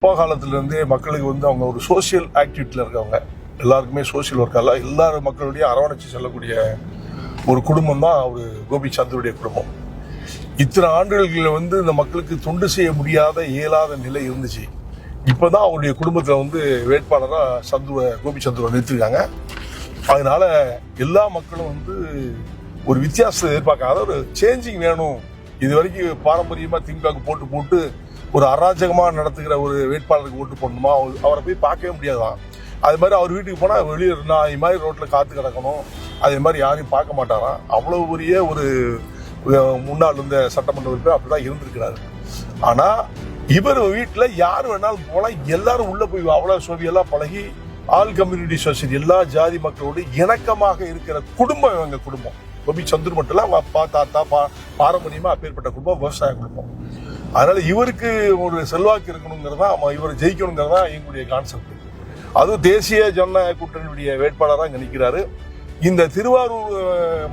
அப்பா காலத்திலேருந்தே மக்களுக்கு அவங்க ஒரு சோசியல் ஆக்டிவிட்டியில் இருக்கவங்க, எல்லாருக்குமே சோசியல் ஒர்க்கால எல்லாரும் மக்களுடைய அரவணைச்சு செல்லக்கூடிய ஒரு குடும்பம் தான் ஒரு கோபிச்சந்தருடைய குடும்பம். இத்தனை ஆண்டுகளில் இந்த மக்களுக்கு தொண்டு செய்ய முடியாத இயலாத நிலை இருந்துச்சு. இப்போதான் அவருடைய குடும்பத்தில் வேட்பாளராக கோபிச்சந்துவை நிறுத்திருக்காங்க. அதனால எல்லா மக்களும் ஒரு வித்தியாசத்தை எதிர்பார்க்காத ஒரு சேஞ்சிங் வேணும். இது வரைக்கும் பாரம்பரியமாக திமுகவுக்கு போட்டு ஒரு அராஜகமாக நடத்துகிற ஒரு வேட்பாளருக்கு ஓட்டு போடணுமா, அவரை போய் பார்க்கவே முடியாதான். அது மாதிரி அவர் வீட்டுக்கு போனால் வெளியே நான் இது மாதிரி ரோட்டில் காத்து கிடக்கணும், அதே மாதிரி யாரையும் பார்க்க மாட்டாராம். அவ்வளோ பெரிய ஒரு முன்னாள் இருந்த சட்டமன்ற உறுப்பினர் அப்படிதான் இருந்திருக்கிறாரு. ஆனால் இவர் வீட்டில் யார் வேணாலும் போனால் எல்லாரும் உள்ளே போய் அவ்வளோ சோவியெல்லாம் பழகி ஆல் கம்யூனிட்டி சொசைட்டி எல்லா ஜாதி மக்களோடு இணக்கமாக இருக்கிற குடும்பம் இவங்க குடும்பம். கோபிச்சந்தர் மட்டும் இல்லை, அப்பா தாத்தா பாரம்பரியமாக அப்பேற்பட்ட குடும்பம், விவசாய குடும்பம். அதனால இவருக்கு ஒரு செல்வாக்கு இருக்கணுங்கிறதா, இவர் ஜெயிக்கணுங்கிறதா எங்களுடைய கான்செப்ட். அதுவும் தேசிய ஜனநாயக கூட்டணியுடைய வேட்பாளராக இங்கே நிற்கிறாரு. இந்த திருவாரூர்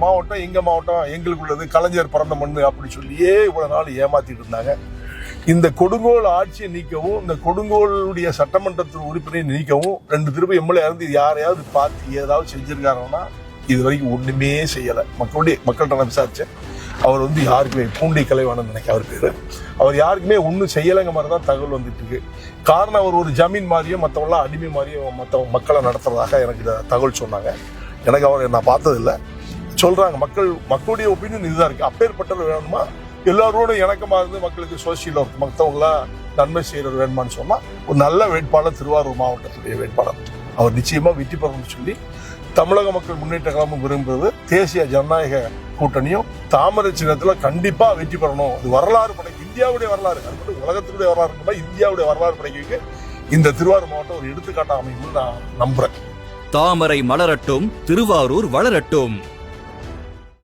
மாவட்டம் எங்க மாவட்டம், எங்களுக்கு உள்ளது, கலைஞர் பிறந்த மண்ணு அப்படி சொல்லியே இவ்வளவு நாள் ஏமாத்திட்டு இருந்தாங்க. இந்த கொடுங்கோல் ஆட்சியை நீக்கவும், இந்த கொடுங்கோலுடைய சட்டமன்றத்தின் உறுப்பினரை நீக்கவும் 2 திருப்பி எம்எல்ஏ இருந்து யாரையாவது பார்த்து ஏதாவது செஞ்சிருக்காங்கன்னா இது வரைக்கும் ஒண்ணுமே செய்யலை. மக்கள்கிட்ட நான் விசாரிச்சேன். அவர் யாருக்குமே பூண்டி கலைவாணன் நினைக்க அவர் பேரு, அவர் யாருக்குமே ஒன்றும் செய்யலைங்க மாதிரி தான் தகவல் வந்துட்டு இருக்கு. காரணம் அவர் ஒரு ஜமீன் மாதிரியும் மற்றவங்களாம் அடிமை மாதிரியும் மற்ற மக்களை நடத்துறதாக எனக்கு தகவல் சொன்னாங்க. எனக்கு அவர் நான் பார்த்ததில்லை. சொல்றாங்க மக்களுடைய ஒப்பீனியன் இதுதான் இருக்கு. அப்பேற்பட்டவர் வேணுமா, எல்லாரோட இணக்கமாக இருந்து மக்களுக்கு சோசியல் ஒர்க் மற்றவங்களா நன்மை செய்யறது வேணுமான்னு சொன்னா ஒரு நல்ல வேட்பாளர் திருவாரூர் மாவட்டத்துடைய வேட்பாளர். அவர் நிச்சயமா வெற்றி பெறணும்னு சொல்லி தமிழக மக்கள் முன்னேற்ற கழகம் விரும்புவது தேசிய ஜனநாயக கூட்டணியும் தாமரை சின்னத்தில் கண்டிப்பா வெற்றி பெறணும். அது வரலாறு படைக்க, இந்தியாவுடைய வரலாறு, அது உலகத்தினுடைய வரலாறு, இந்தியாவுடைய வரலாறு படைக்க இந்த திருவாரூர் மாவட்டம் ஒரு எடுத்துக்காட்டாக அமையும் நான் நம்புறேன். தாமரை மலரட்டும், திருவாரூர் வளரட்டும்.